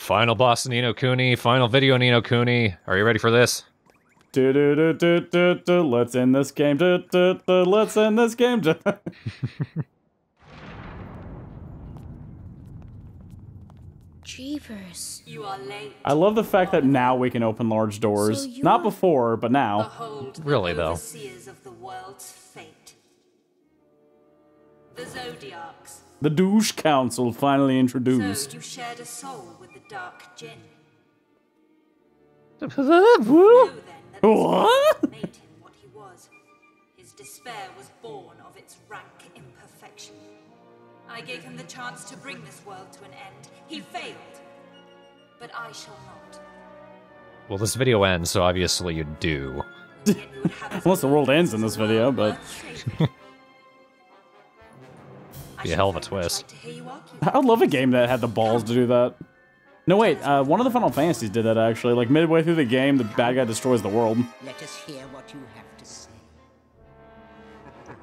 Final boss Ni no Kuni, final video Ni no Kuni. Are you ready for this? Let's end this game. Let's end this game. Jeepers. You are late. I love the fact that now we can open large doors. So not before, but now. Behold, really, the though. overseers of the world's fate. The Zodiacs. The douche council finally introduced. So you shared a soul with the dark djinn. What? Know then that What? this made him what he was. His despair was born of its rank imperfection. I gave him the chance to bring this world to an end. He failed. But I shall not. Well, this video ends, so obviously you do. Unless the world ends in this video, but... Be a hell of a twist. I would love a game that had the balls to do that. No, wait, one of the Final Fantasies did that, actually. Like, midway through the game, the bad guy destroys the world. Let us hear what you have to say.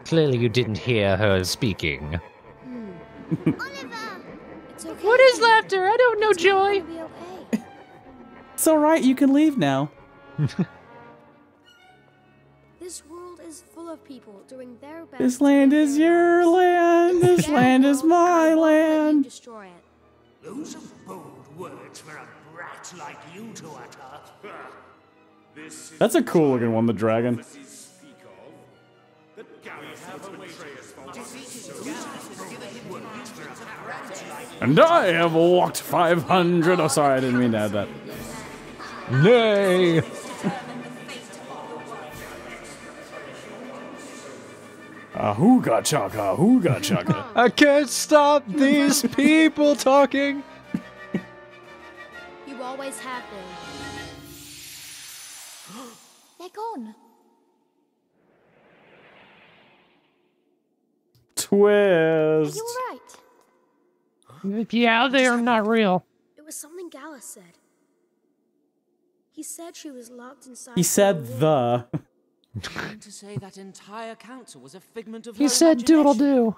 Clearly you didn't hear her speaking. Oliver! It's okay. What is laughter? I don't know joy. It's gonna be okay. It's alright, you can leave now. This world is full of people doing their best. This land is your land. This land is my land. Destroy it. Those are bold words for a brat like you to utter. That's a cool looking one, the dragon. And I have walked 500. Oh, sorry, I didn't mean to add that. Nay! Hooga chaka, hooga chaka. I can't stop these people talking. You always have been. They're gone. Twist. Are you alright? Yeah, they are not real. It was something Gallus said. He said she was locked inside. He said the. To say that entire council was a figment of He her said imagination. doodle-doo.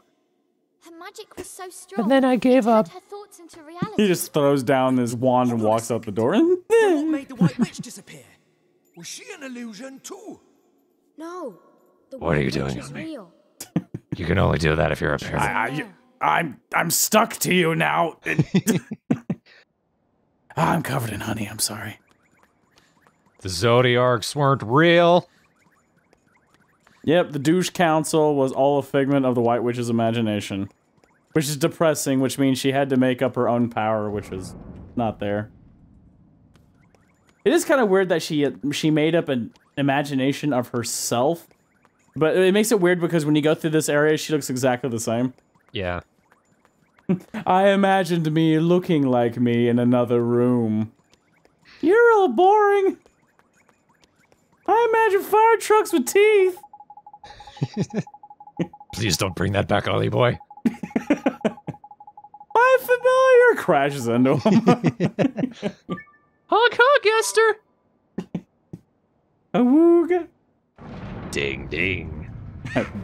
Her magic was so strong. And then I gave up. Her thoughts into reality. He just throws down his wand and walks out the door. Then what made the White Witch disappear? Was she an illusion too? No. The What are you White doing Witch is on me? real. You can only do that if you're a parent. I'm stuck to you now. I'm covered in honey. I'm sorry. The Zodiacs weren't real. Yep, the douche council was all a figment of the White Witch's imagination. Which is depressing, which means she had to make up her own power, which is not there. It is kind of weird that she made up an imagination of herself. But it makes it weird because when you go through this area, she looks exactly the same. Yeah. I imagined me looking like me in another room. You're all boring. I imagine fire trucks with teeth. Please don't bring that back, Ollie boy. I'm familiar. Crashes into him. Honk honk, Esther! Awooga. Ding ding.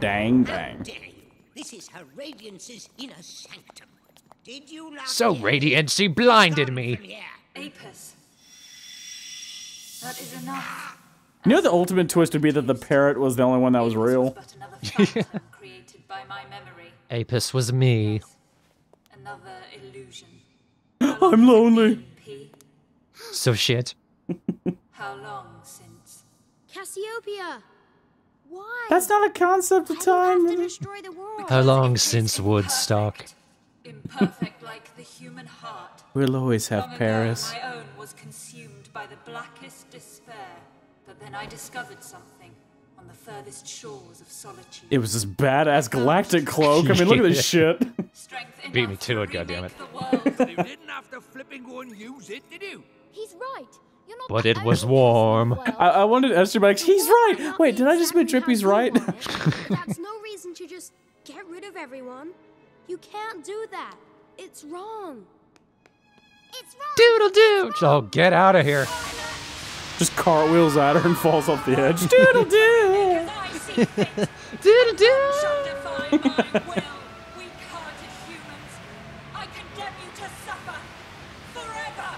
Dang, dang. Dare you? This is Her Radiance's inner sanctum. Did you not So hear? radiant she blinded Gone me. from here. Apis. That is enough. You know the ultimate twist would be that the parrot was the only one that was real? But another phantom created by my memory. Apis was me. Another illusion. I'm lonely. P. So shit. How long since? Cassiopeia. Why? That's not a concept of time. to destroy the world. How long since Woodstock? Imperfect like the human heart. We'll always have Long Paris. ago, my own was consumed by the blackest despair. But then I discovered something on the furthest shores of solitude. It was this badass galactic cloak. I mean, look at this shit. Strength Beat me enough to it, remake goddammit. the world. You didn't have to flipping go and use it, did you? He's right. You're not But the it was only person in the warm. world. I wanted Esther back. He's right. Might not Wait, be did I just admit exactly Drippy's how you right? want it, but that's no reason to just get rid of everyone. You can't do that. It's wrong. It's wrong. Doodle doo! Oh, get out of here. Just cartwheels at her and falls off the edge. Doodle doo. I see fit. Doodle doo! Shall defy my will, weak-hearted humans. I condemn you to suffer forever.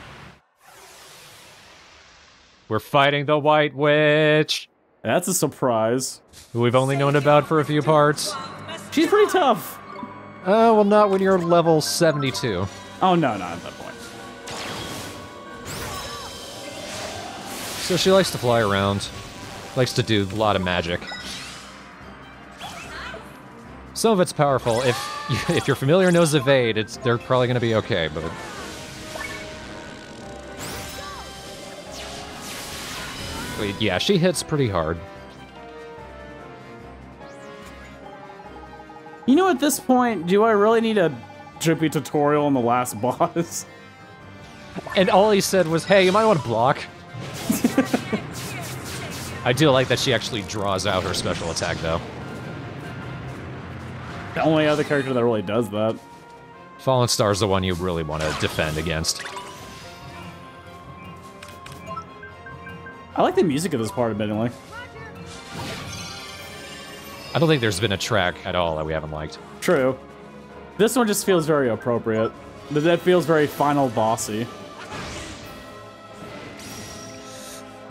We're fighting the White Witch, That's a surprise. who we've only known about for a few parts. She's pretty tough. Well, not when you're level 72. Oh, no, not at that point. So she likes to fly around. Likes to do a lot of magic. Some of it's powerful. If your familiar knows evade, they're probably gonna be okay, but... Wait, yeah, she hits pretty hard. You know, at this point, do I really need a Drippy tutorial on the last boss? And all he said was, hey, you might want to block. I do like that she actually draws out her special attack, though. The only other character that really does that. Fallen Star's the one you really want to defend against. I like the music of this part, admittedly. I don't think there's been a track at all that we haven't liked. True. This one just feels very appropriate. That feels very final bossy.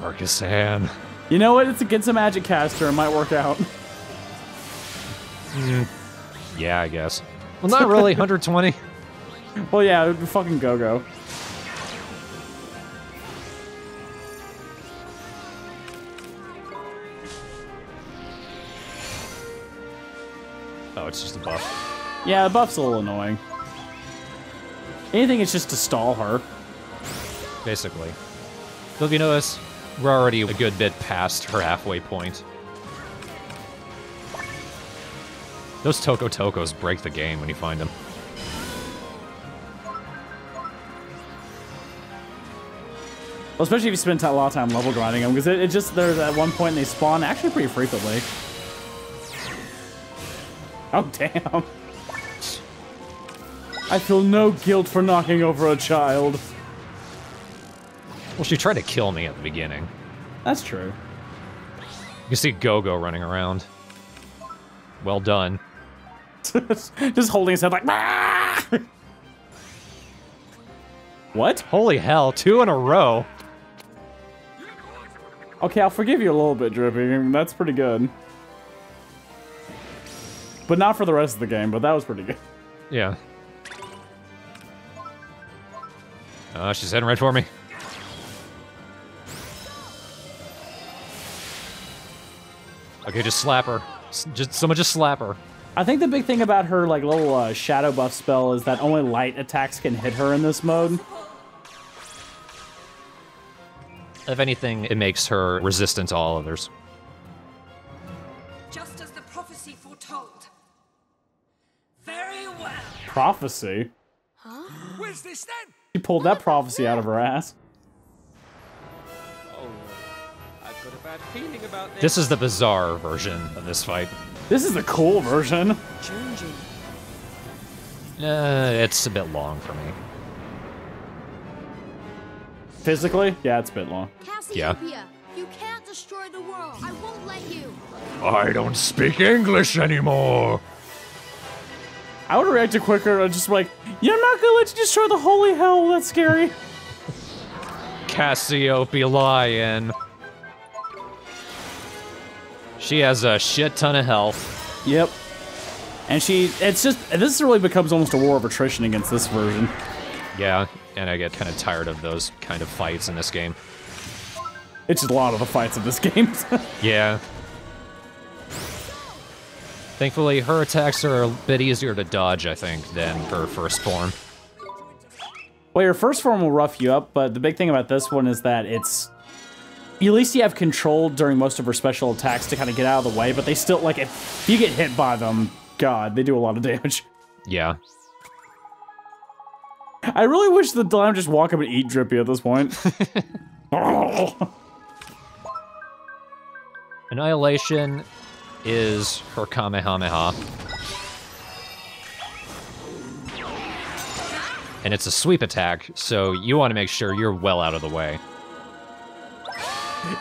Marcus-san. You know what? It's against a magic caster. It might work out. Yeah, I guess. Well, not really. 120. Well, yeah, it would be fucking go-go. Oh, it's just a buff. Yeah, the buff's a little annoying. Anything is just to stall her. Basically. So if you notice, we're already a good bit past her halfway point. Those Toko Tokos break the game when you find them. Well, especially if you spend a lot of time level grinding them, because it just, there's at one point they spawn actually pretty frequently. Oh, damn. I feel no guilt for knocking over a child. Well, she tried to kill me at the beginning. That's true. You can see Go-Go running around. Well done. Just holding his head like, "Ah!" What? Holy hell, 2 in a row. Okay, I'll forgive you a little bit, Drippy. That's pretty good. But not for the rest of the game, but that was pretty good. Yeah. She's heading right for me. Okay, just slap her. Someone just slap her. I think the big thing about her like little shadow buff spell is that only light attacks can hit her in this mode. If anything, it makes her resistant to all others. Just as the prophecy foretold. Very well. Prophecy? Where's this then? She pulled that prophecy out of her ass. Oh, I've got a bad feeling about this. This is the bizarre version of this fight. This is the cool version. Changing. It's a bit long for me. Physically? Yeah, it's a bit long. Cassiopeia, you can't destroy the world. I won't let you. I don't speak English anymore. I would have reacted quicker and just like, yeah, I'm not gonna let you destroy the holy hell. That's scary. Cassiopeia lion. She has a shit ton of health. Yep. And this really becomes almost a war of attrition against this version. Yeah, and I get kind of tired of those kind of fights in this game. It's just a lot of the fights of this game. Yeah. Thankfully, her attacks are a bit easier to dodge, I think, than her first form. Well, your first form will rough you up, but the big thing about this one is that at least you have control during most of her special attacks to kind of get out of the way, but they still, like, if you get hit by them, God, they do a lot of damage. Yeah. I really wish the Dime just walk up and eat Drippy at this point. Annihilation is her Kamehameha. And it's a sweep attack, so you want to make sure you're well out of the way.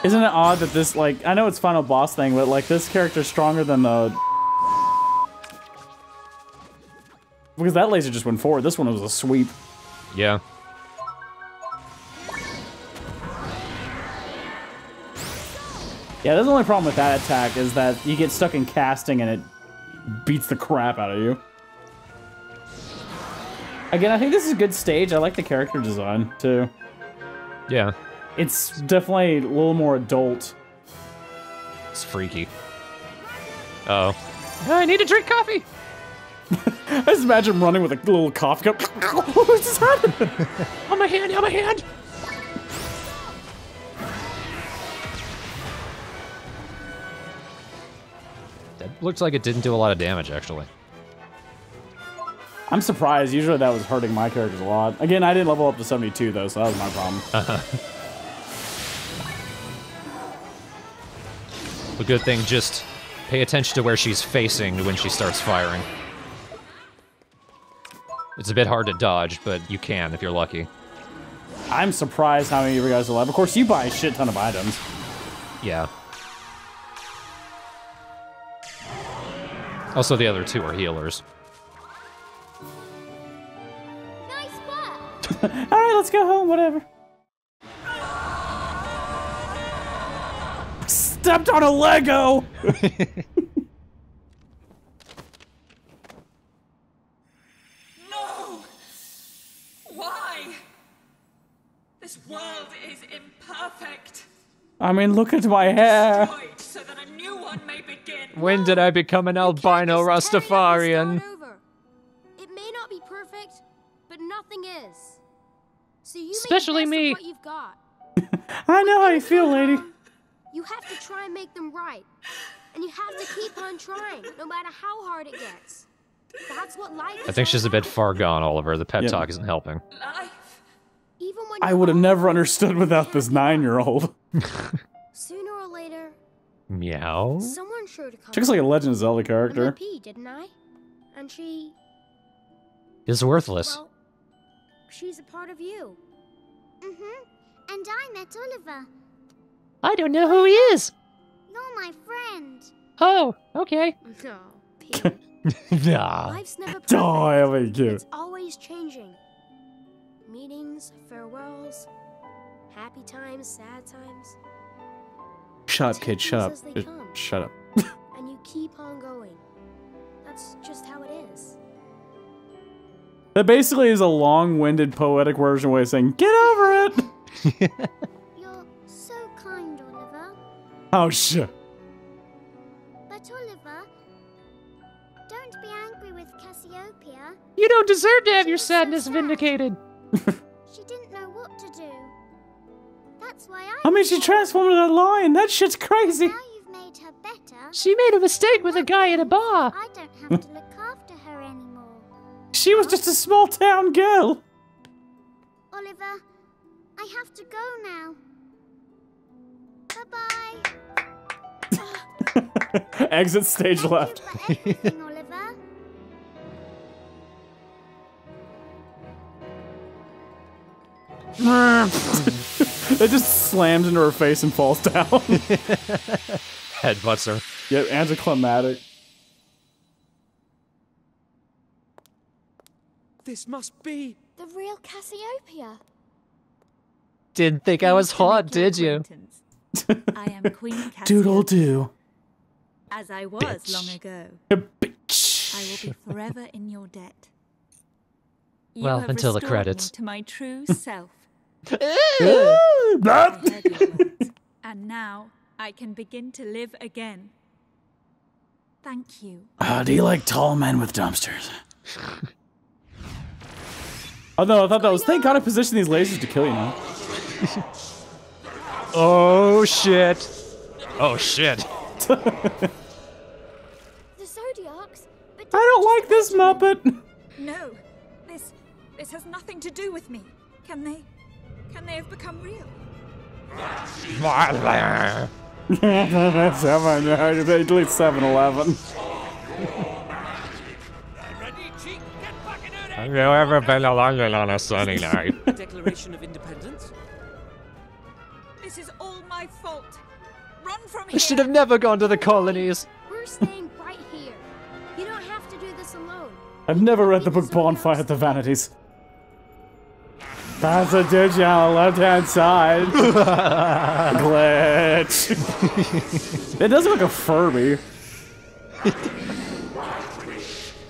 Isn't it odd that this, like, I know it's final boss thing, but, like, this character's stronger than the... Because that laser just went forward. This one was a sweep. Yeah. Yeah, that's the only problem with that attack is that you get stuck in casting and it beats the crap out of you. Again, I think this is a good stage. I like the character design, too. Yeah. It's definitely a little more adult. It's freaky. Uh oh. I need to drink coffee! I just imagine him running with a little coffee cup. What's just happening? On my hand, on my hand! That looks like it didn't do a lot of damage, actually. I'm surprised. Usually that was hurting my characters a lot. Again, I didn't level up to 72, though, so that was my problem. A good thing, just pay attention to where she's facing when she starts firing. It's a bit hard to dodge, but you can if you're lucky. I'm surprised how many of you guys are alive. Of course, you buy a shit ton of items. Yeah. Also, the other two are healers. Nice work. Alright, let's go home, whatever. Stepped on a Lego! No! Why? This world is imperfect. I mean, look at my hair. Destroyed so that a new one may begin. When did I become an albino Rastafarian? It may not be perfect, but nothing is. So you Especially make the best me. of what you've got. I know how you feel, lady. You have to try and make them right. And you have to keep on trying, no matter how hard it gets. That's what life is. I think she's a bit far gone, Oliver. The pep Yep. talk isn't helping. Life. Even when I would have never understood without this 9-year-old. Sooner or later, Meow? someone sure to come. She looks like a Legend of Zelda character. MVP, didn't I? And she, Is worthless. well, she's a part of you. Mm-hmm. And I met Oliver. I don't know who he is. You're my friend. Oh, okay. No, Pete. Nah. Life's never perfect. Oh, that'll be cute. It's always changing. Meetings, farewells, happy times, sad times. Shut up, kid, shut up. As they Just come. shut up. And you keep on going. That's just how it is. That basically is a long-winded, poetic version way of saying, get over it! You're so kind, Oliver. Oh, shit. But Oliver, don't be angry with Cassiopeia. You don't deserve to have your She's so sadness sad. vindicated. She didn't know what to do. That's why I mean, she transformed into a lion. That shit's crazy. Now you've made her better. She made a mistake with a guy in a bar. I don't have to look after her anymore. She was just a small-town girl. Oliver, I have to go now. Bye-bye. Exit stage left. Thank you for everything, Oliver. It just slams into her face and falls down. Headbutts her. Yep, anticlimactic. This must be. The real Cassiopeia. Didn't think I was Pleased to hot, make your did you? acquaintance. I am Queen Cassiopeia, Doodle-doo. as I was Bitch. long ago. Bitch. I will be forever in your debt. You Well, have until the restored me credits. to my true self. Blah. I heard your words, and now I can begin to live again. Thank you. Do you like tall men with dumpsters? Oh no, I thought that was. Thank God I positioned these lasers to kill you now. Oh, shit. Oh, shit. The Zodiacs? But I don't like this Muppet. No, this has nothing to do with me. Can they have become real? That's at least 7-Eleven. Ready, cheek? Get back in her Have you ever been alone on a sunny night? Declaration of Independence? This is all my fault. Run from I here. should have never gone to the colonies. we're staying right here. You don't have to do this alone. I've never read the book Bonfire at the Vanities. That's a digit on the left-hand side. Glitch. bitch. It does look like a Furby.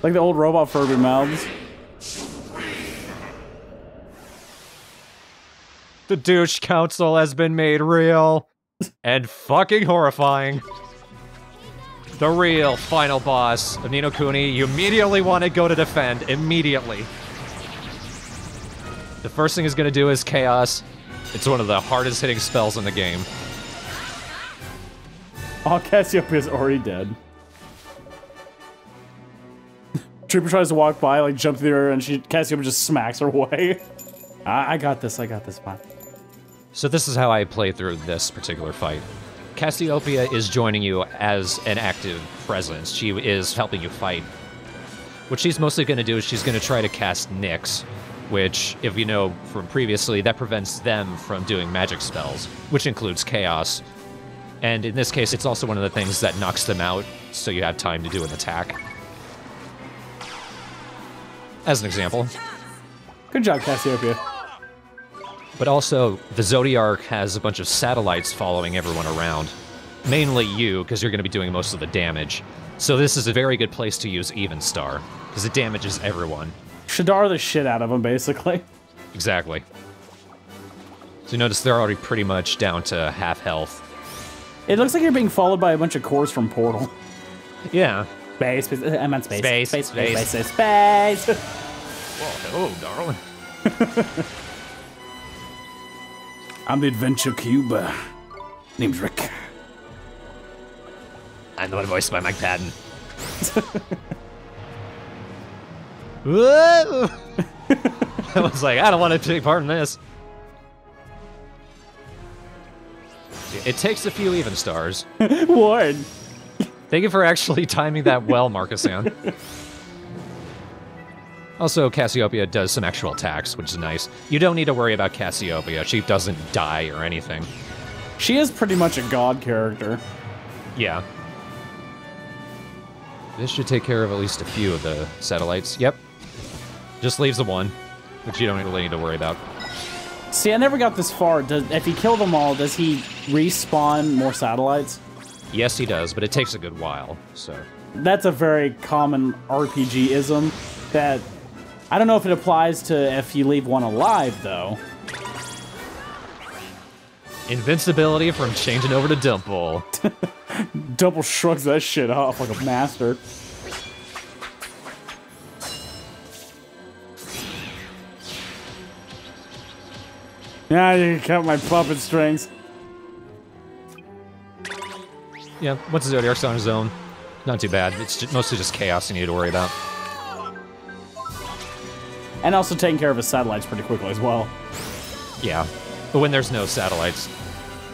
Like the old robot Furby mouths. The douche council has been made real and fucking horrifying. The real final boss of Ni no Kuni, you immediately want to go to defend, immediately. The first thing he's gonna do is Chaos. It's one of the hardest hitting spells in the game. Oh, Cassiopeia's already dead. Trooper tries to walk by, like jump through her, and Cassiopeia just smacks her away. I got this, fine. So this is how I play through this particular fight. Cassiopeia is joining you as an active presence. She is helping you fight. What she's mostly going to do is she's going to try to cast Nyx, which, if you know from previously, that prevents them from doing magic spells, which includes Chaos. And in this case, it's also one of the things that knocks them out, so you have time to do an attack. As an example. Good job, Cassiopeia. But also, the Zodiac has a bunch of satellites following everyone around. Mainly you, because you're going to be doing most of the damage. So this is a very good place to use Even Star, because it damages everyone. Shadar the shit out of him, basically. Exactly. So you notice they're already pretty much down to half health. It looks like you're being followed by a bunch of cores from Portal. Yeah. Space. I meant space. Space. Whoa, hello, darling. I'm the Adventure Cube. Name's Rick. I'm the one voiced by Mike Patton. Whoa! I was like, I don't want to take part in this. It takes a few Even Stars. Ward. Thank you for actually timing that well, Marcus-san. Also, Cassiopeia does some actual attacks, which is nice. You don't need to worry about Cassiopeia. She doesn't die or anything. She is pretty much a god character. Yeah. This should take care of at least a few of the satellites. Yep. Just leaves the one, which you don't really need to worry about. See, I never got this far. If he killed them all, does he respawn more satellites? Yes, he does, but it takes a good while, so... That's a very common RPG-ism that... I don't know if it applies to if you leave one alive, though. Invincibility from changing over to Dimple. Dimple shrugs that shit off like a master. Yeah, you can cut my puppet strings. Yeah, once the Zodiac's on his own, not too bad. It's mostly just Chaos you need to worry about. And also taking care of his satellites pretty quickly as well. Yeah, but when there's no satellites,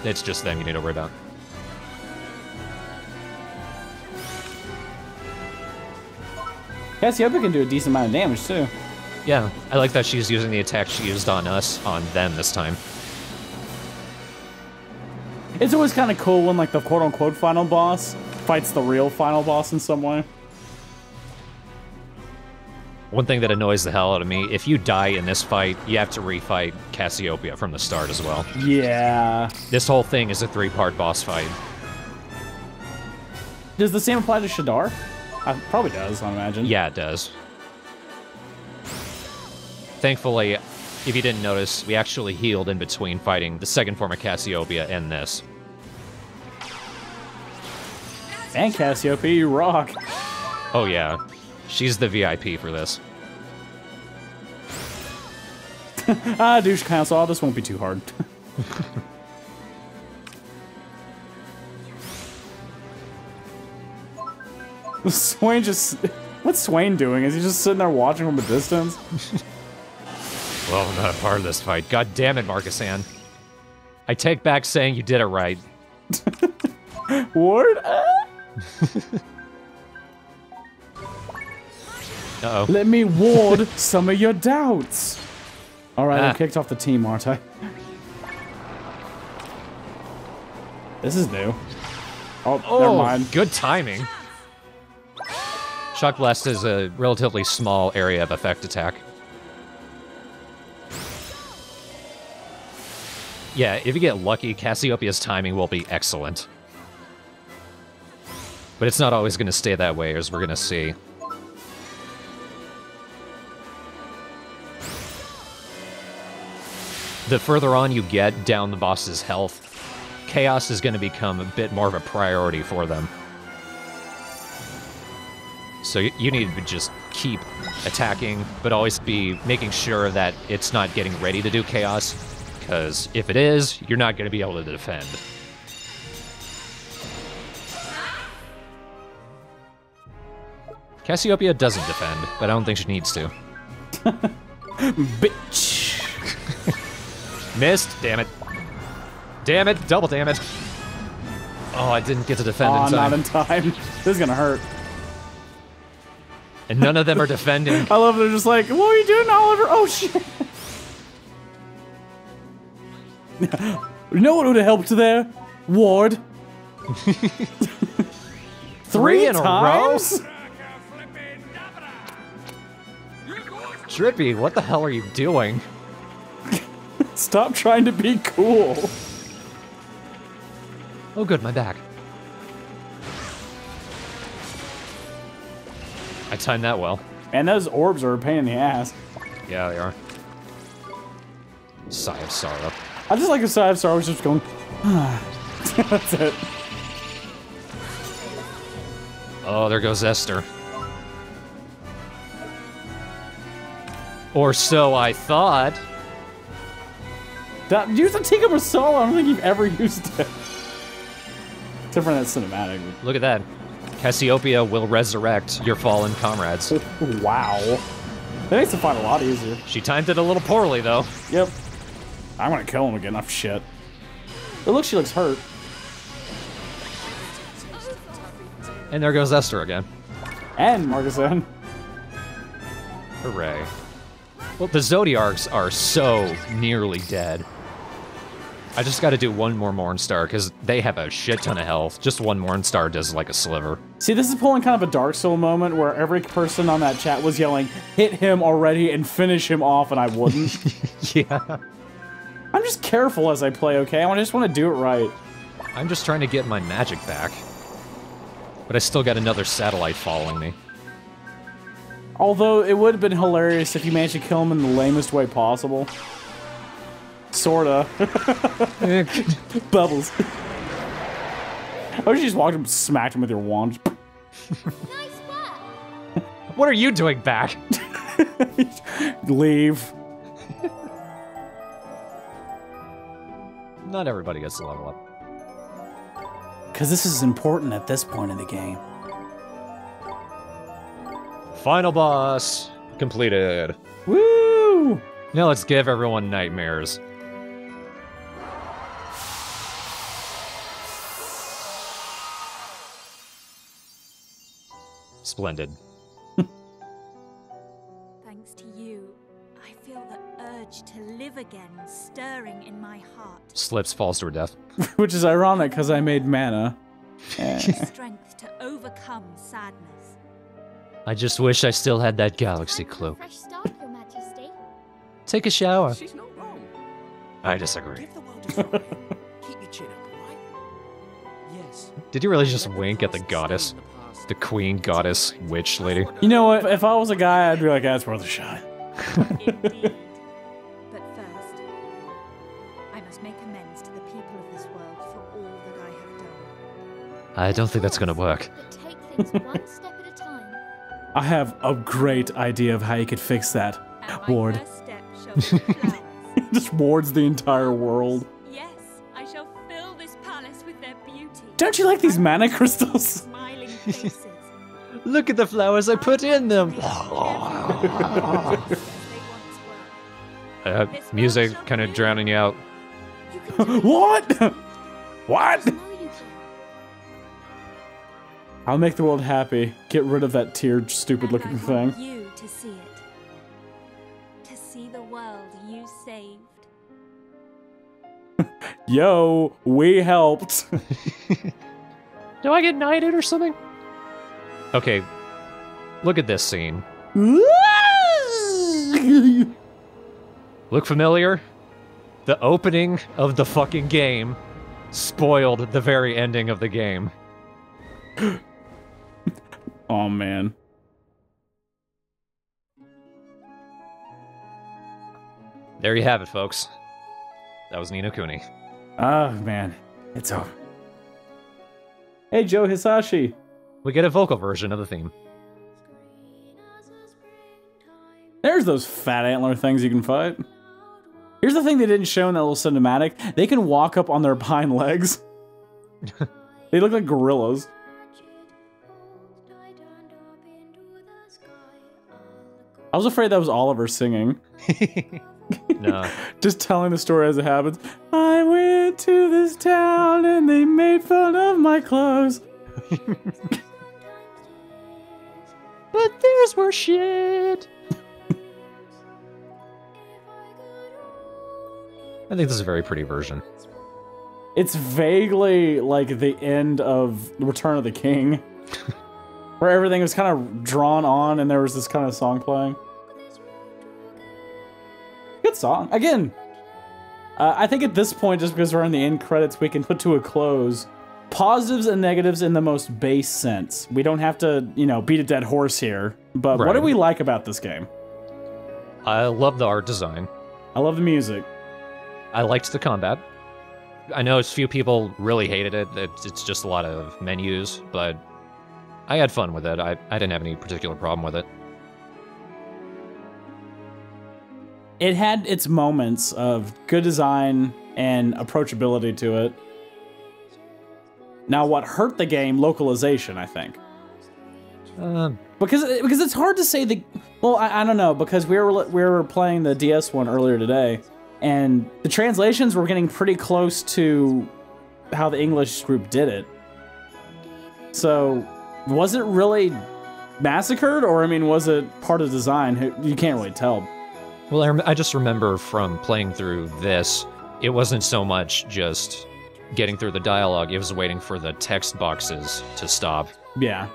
it's just them you need to worry about. Cassiopeia can do a decent amount of damage, too. Yeah, I like that she's using the attack she used on us, on them this time. It's always kind of cool when, like, the quote-unquote final boss fights the real final boss in some way. One thing that annoys the hell out of me, if you die in this fight, you have to refight Cassiopeia from the start as well. Yeah. This whole thing is a 3-part boss fight. Does the same apply to Shadar? Probably does, I imagine. Yeah, it does. Thankfully, if you didn't notice, we actually healed in between fighting the second form of Cassiopeia and this. And Cassiopeia, you rock. Oh yeah. She's the VIP for this. Douche council, this won't be too hard. Swain just... What's Swain doing? Is he just sitting there watching from a distance? Well, I'm not a part of this fight. God damn it, Marcus-san. I take back saying you did it right. Ward? Uh-oh. Let me ward some of your doubts. Alright, I'm kicked off the team, aren't I? This is new. Oh, never mind. Good timing. Shock Blast is a relatively small area of effect attack. Yeah, if you get lucky, Cassiopeia's timing will be excellent. But it's not always going to stay that way, as we're going to see. The further on you get down the boss's health, chaos is going to become a bit more of a priority for them. So you need to just keep attacking, but always be making sure that it's not getting ready to do chaos, because if it is, you're not going to be able to defend. Cassiopeia doesn't defend, but I don't think she needs to. Bitch. Missed, damn it. Damn it, double damn it. Oh, I didn't get to defend in time. Not in time. This is gonna hurt. And none of them are defending. I love they're just like, what are you doing, Oliver? Oh, shit. You know what would have helped there? Ward. Three in times? a row? Drippy, what the hell are you doing? Stop trying to be cool. Oh good, my back. I timed that well. And those orbs are a pain in the ass. Yeah, they are. Sigh of sorrow. I just like a sigh of sorrow, just going, That's it. Oh, there goes Esther. Or so I thought. Use the Tika Masala. I don't think you've ever used it. Except for that cinematic. Look at that. Cassiopeia will resurrect your fallen comrades. Wow. That makes the fight a lot easier. She timed it a little poorly, though. Yep. I'm gonna kill him again. Oh, shit. It looks, she looks hurt. And there goes Esther again. And Marcus. Hooray. Well, the Zodiacs are so nearly dead. I just gotta do one more Mornstar, because they have a shit ton of health. Just one Mornstar does like a sliver. See, this is pulling kind of a Dark Soul moment where every person on that chat was yelling, hit him already and finish him off, and I wouldn't. Yeah. I'm just careful as I play, okay? I just want to do it right. I'm just trying to get my magic back. But I still got another satellite following me. Although, it would have been hilarious if you managed to kill him in the lamest way possible. Sorta. Bubbles. Oh, you just walked him and smacked him with your wand. Nice work. What are you doing back? Leave. Not everybody gets to level up. Because this is important at this point in the game. Final boss completed. Woo! Now let's give everyone nightmares. Splendid. Thanks to you, I feel the urge to live again stirring in my heart. Slips, falls to her death. Which is ironic, because I made mana. Strength to overcome sadness. I just wish I still had that galaxy clue. Fresh start, Your Majesty. Take a shower. She's not wrong. I disagree. Give the world a try. Keep your chin up, alright? Yes. Did you really just wink at the goddess? The queen, goddess, witch lady? You know what? If I was a guy, I'd be like, that's worth a shot. Indeed. But first, I must make amends to the people of this world for all that I have done. I don't think that's gonna work. But take things one step at a time. I have a great idea of how you could fix that. And my Ward. first step shall be flowers. Just wards the entire world. Yes, I shall fill this palace with their beauty. Don't you like these mana crystals? Smiling faces. Look at the flowers I put in them! Music kind of drowning you out. You can do it. What? What? No, you can. I'll make the world happy. Get rid of that tear, stupid looking And I thing. want you to see it. To see the world you saved. Yo, we helped. Do I get knighted or something? Okay, look at this scene. Look familiar? The opening of the fucking game spoiled the very ending of the game. Oh, man. There you have it, folks. That was Ni no Kuni. Oh, man. It's over. Hey, Joe Hisashi. We get a vocal version of the theme. There's those fat antler things you can fight. Here's the thing they didn't show in that little cinematic. They can walk up on their hind legs. They look like gorillas. I was afraid that was Oliver singing. No. Just telling the story as it happens. I went to this town and they made fun of my clothes. But theirs were shit. I think this is a very pretty version. It's vaguely like the end of Return of the King. Where everything was kind of drawn on and there was this kind of song playing. Good song. Again, I think at this point, just because we're in the end credits, we can put to a close positives and negatives in the most base sense. We don't have to, you know, beat a dead horse here. But what do we like about this game? I love the art design. I love the music. I liked the combat. I know a few people really hated it. It's just a lot of menus, but I had fun with it. I didn't have any particular problem with it. It had its moments of good design and approachability to it. Now, what hurt the game? Localization, I think. Because it's hard to say the... Well, I don't know, because we were playing the DS one earlier today, and the translations were getting pretty close to how the English group did it. So, was it really massacred, or, I mean, was it part of design? You can't really tell. Well, I just remember from playing through this, it wasn't so much just getting through the dialogue, it was waiting for the text boxes to stop. Yeah.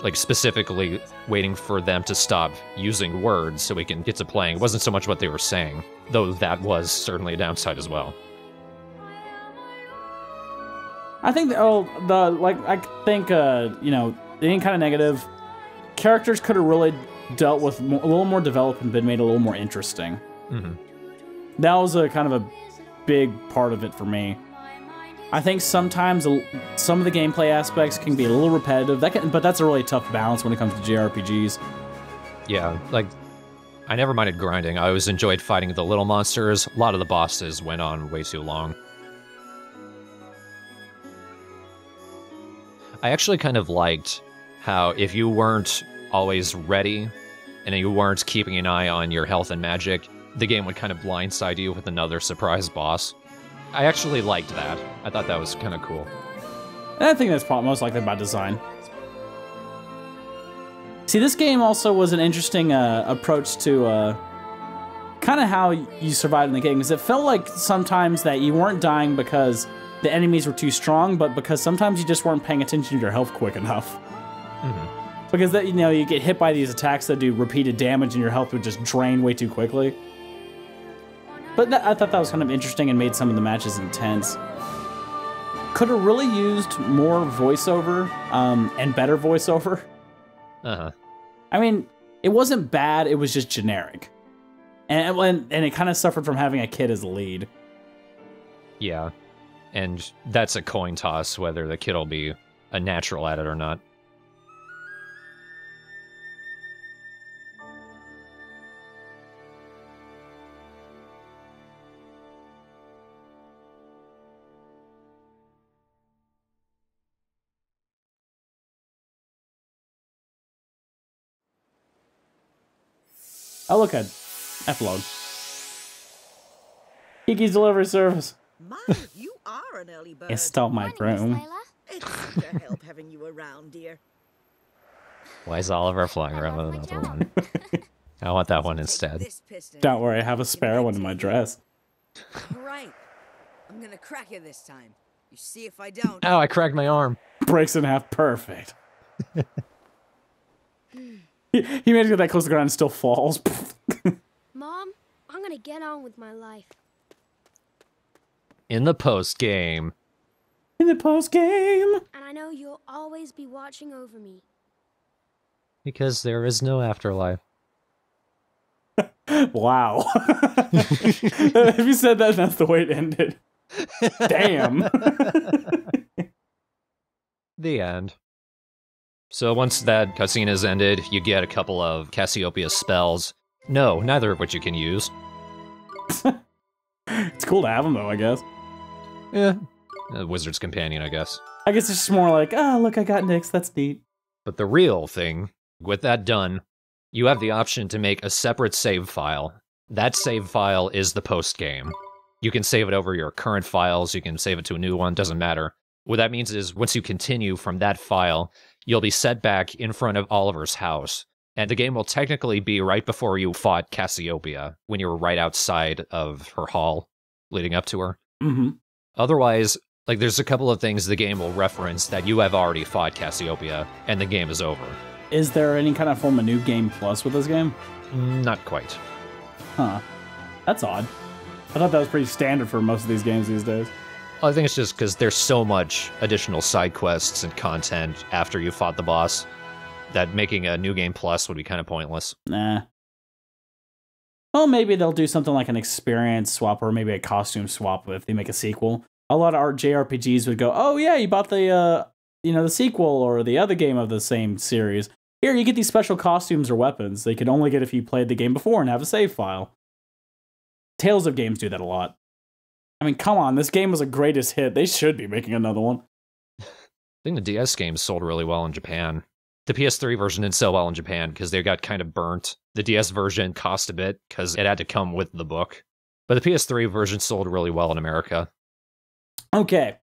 Like, specifically waiting for them to stop using words so we can get to playing. It wasn't so much what they were saying, though that was certainly a downside as well. I think, I think, you know, any kind of negative, characters could have really dealt with a little more development and been made a little more interesting. Mm-hmm. That was a kind of a big part of it for me. I think sometimes some of the gameplay aspects can be a little repetitive, but that's a really tough balance when it comes to JRPGs. Yeah, like, I never minded grinding. I always enjoyed fighting the little monsters. A lot of the bosses went on way too long. I actually kind of liked how if you weren't always ready and you weren't keeping an eye on your health and magic, the game would kind of blindside you with another surprise boss. I actually liked that. I thought that was kind of cool. And I think that's probably most likely by design. See, this game also was an interesting approach to kind of how you survived in the game, because it felt like sometimes that you weren't dying because the enemies were too strong, but because sometimes you just weren't paying attention to your health quick enough. Mm-hmm. Because that, you know, you get hit by these attacks that do repeated damage and your health would just drain way too quickly. But I thought that was kind of interesting and made some of the matches intense. Could have really used more voiceover and better voiceover. Uh-huh. I mean, it wasn't bad, it was just generic. And it kind of suffered from having a kid as the lead. Yeah. And that's a coin toss, whether the kid will be a natural at it or not. Oh, look at F-load. Kiki's delivery service. My, you are an early bird. It stole my broom. It's such a help having you around, dear. Why is Oliver flying around with another one? I want that one instead. Don't worry, I have a spare one in my dress. All right. I'm gonna crack it this time. You see if I don't. Ow, I cracked my arm. Breaks in half. Perfect. He managed to get that close to the ground and still falls. Mom, I'm gonna get on with my life. in the post-game. In the post-game! And I know you'll always be watching over me. Because there is no afterlife. Wow. If you said that, that's the way it ended. Damn. The end. So once that cutscene is ended, you get a couple of Cassiopeia spells. No, neither of which you can use. It's cool to have them, though, I guess. Yeah. A wizard's companion, I guess. I guess it's just more like, oh, look, I got Nyx, that's neat. But the real thing, with that done, you have the option to make a separate save file. That save file is the post-game. You can save it over your current files, you can save it to a new one, doesn't matter. What that means is, once you continue from that file, you'll be set back in front of Oliver's house. And the game will technically be right before you fought Cassiopeia, when you were right outside of her hall, leading up to her. Mm-hmm. Otherwise, like, there's a couple of things the game will reference that you have already fought Cassiopeia, and the game is over. Is there any kind of form of New Game Plus with this game? Not quite. Huh. That's odd. I thought that was pretty standard for most of these games these days. Well, I think it's just because there's so much additional side quests and content after you fought the boss that making a New Game Plus would be kind of pointless. Nah. Well, maybe they'll do something like an experience swap or maybe a costume swap if they make a sequel. A lot of our JRPGs would go, oh yeah, you bought the, the sequel or the other game of the same series. Here, you get these special costumes or weapons they could only get if you played the game before and have a save file. Tales of games do that a lot. I mean, come on, this game was a greatest hit. They should be making another one. I think the DS games sold really well in Japan. The PS3 version didn't sell well in Japan because they got kind of burnt. The DS version cost a bit because it had to come with the book. But the PS3 version sold really well in America. Okay.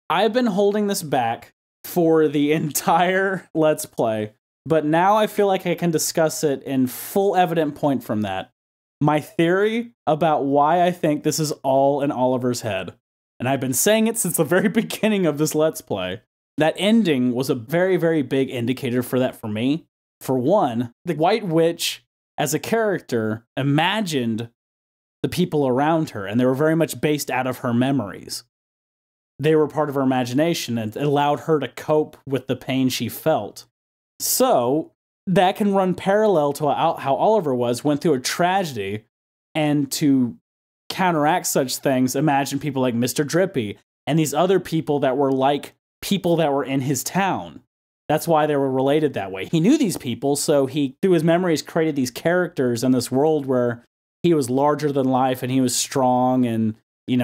I've been holding this back for the entire Let's Play, but now I feel like I can discuss it in full evident point from that. My theory about why I think this is all in Oliver's head. And I've been saying it since the very beginning of this Let's Play. That ending was a very, very big indicator for that for me. For one, the White Witch, as a character, imagined the people around her, and they were very much based out of her memories. They were part of her imagination, and it allowed her to cope with the pain she felt. So, that can run parallel to how Oliver went through a tragedy, and to counteract such things, imagine people like Mr. Drippy, and these other people that were like people that were in his town. That's why they were related that way. He knew these people, so he, through his memories, created these characters in this world where he was larger than life and he was strong, and he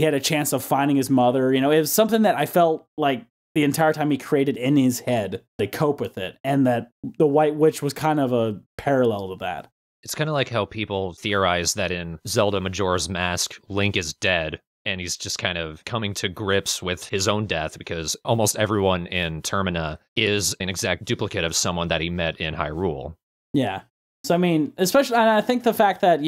had a chance of finding his mother. It was something that I felt like the entire time he created in his head to cope with it, and that the White Witch was kind of a parallel to that. It's kind of like how people theorize that in Zelda Majora's Mask, Link is dead, and he's just kind of coming to grips with his own death because almost everyone in Termina is an exact duplicate of someone that he met in Hyrule. Yeah. So, I mean, especially, and I think the fact that,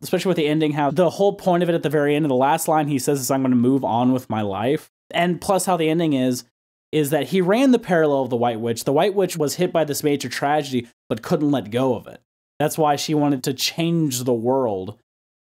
especially with the ending, how the whole point of it at the very end of the last line, he says is, I'm going to move on with my life. And plus how the ending is that he ran the parallel of the White Witch. The White Witch was hit by this major tragedy, but couldn't let go of it. That's why she wanted to change the world.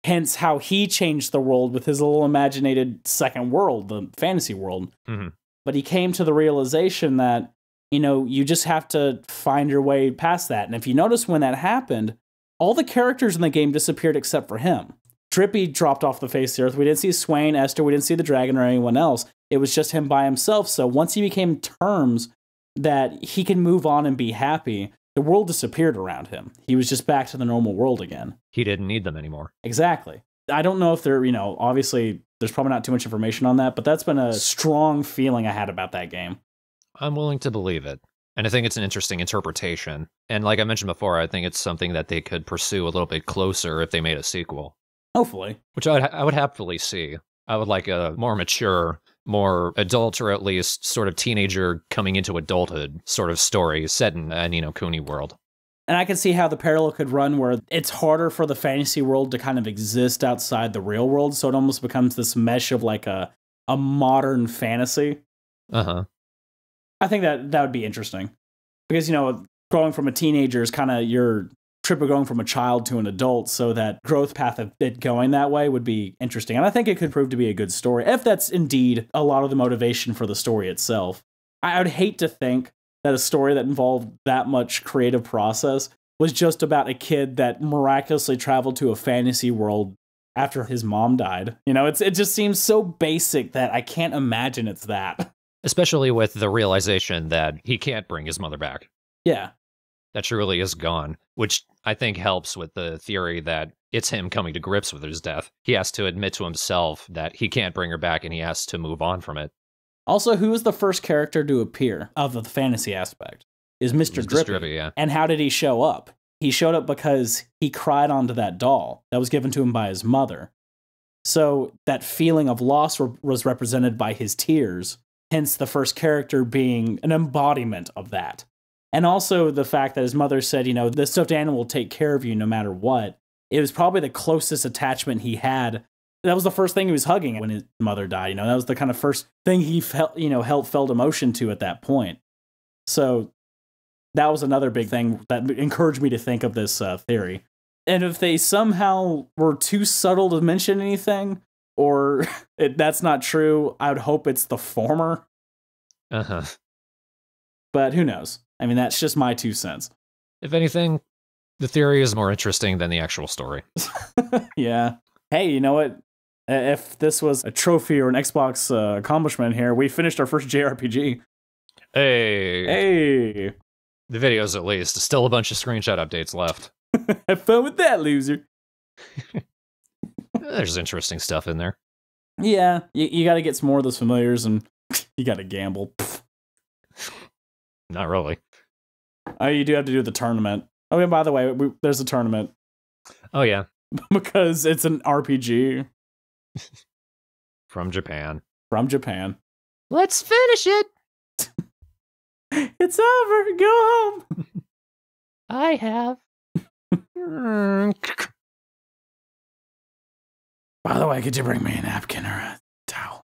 Hence how he changed the world with his little imaginated second world, the fantasy world. Mm-hmm. But he came to the realization that, you just have to find your way past that. And if you notice when that happened, all the characters in the game disappeared except for him. Drippy dropped off the face of the earth. We didn't see Swain, Esther, we didn't see the dragon or anyone else. It was just him by himself. So once he became terms that he can move on and be happy, the world disappeared around him. He was just back to the normal world again. He didn't need them anymore. Exactly. I don't know if they're, obviously there's probably not too much information on that, but that's been a strong feeling I had about that game. I'm willing to believe it. And I think it's an interesting interpretation. And like I mentioned before, I think it's something that they could pursue a little bit closer if they made a sequel. Hopefully. Which I would happily see. I would like a more mature, more adult, or at least sort of teenager coming into adulthood sort of story set in a Kuni world. And I can see how the parallel could run where it's harder for the fantasy world to kind of exist outside the real world, so it almost becomes this mesh of like a modern fantasy. Uh-huh. I think that would be interesting. Because, growing from a teenager is kind of your trip of going from a child to an adult, so that growth path of it going that way would be interesting. And I think it could prove to be a good story, if that's indeed a lot of the motivation for the story itself. I would hate to think that a story that involved that much creative process was just about a kid that miraculously traveled to a fantasy world after his mom died. You know, it just seems so basic that I can't imagine it's that. Especially with the realization that he can't bring his mother back. Yeah. That she really is gone, which I think helps with the theory that it's him coming to grips with his death. He has to admit to himself that he can't bring her back and he has to move on from it. Also, who was the first character to appear of the fantasy aspect? Is Mr. Drippy. Yeah. And how did he show up? He showed up because he cried onto that doll that was given to him by his mother. So that feeling of loss was represented by his tears, hence the first character being an embodiment of that. And also the fact that his mother said, you know, the stuffed animal will take care of you no matter what. It was probably the closest attachment he had. That was the first thing he was hugging when his mother died. You know, that was the kind of first thing he felt, you know, felt emotion to at that point. So that was another big thing that encouraged me to think of this theory. And if they somehow were too subtle to mention anything, or that's not true, I would hope it's the former. Uh-huh. But who knows? I mean, that's just my 2 cents. If anything, the theory is more interesting than the actual story. Yeah. Hey, you know what? If this was a trophy or an Xbox accomplishment here, we finished our first JRPG. Hey. Hey. The videos, at least. Still a bunch of screenshot updates left. Have fun with that, loser. There's interesting stuff in there. Yeah, you got to get some more of those familiars, and you got to gamble. Not really. Oh, you do have to do the tournament. Oh, and by the way, there's a tournament. Oh, yeah. Because it's an RPG. From Japan. From Japan. Let's finish it! It's over. Go home. I have. By the way, could you bring me a napkin or a towel?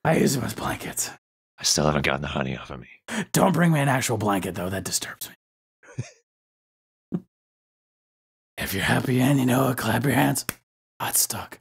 I use them as blankets. I still haven't gotten the honey off of me. Don't bring me an actual blanket, though. That disturbs me. If you're happy and you know it, clap your hands. Hot stuck.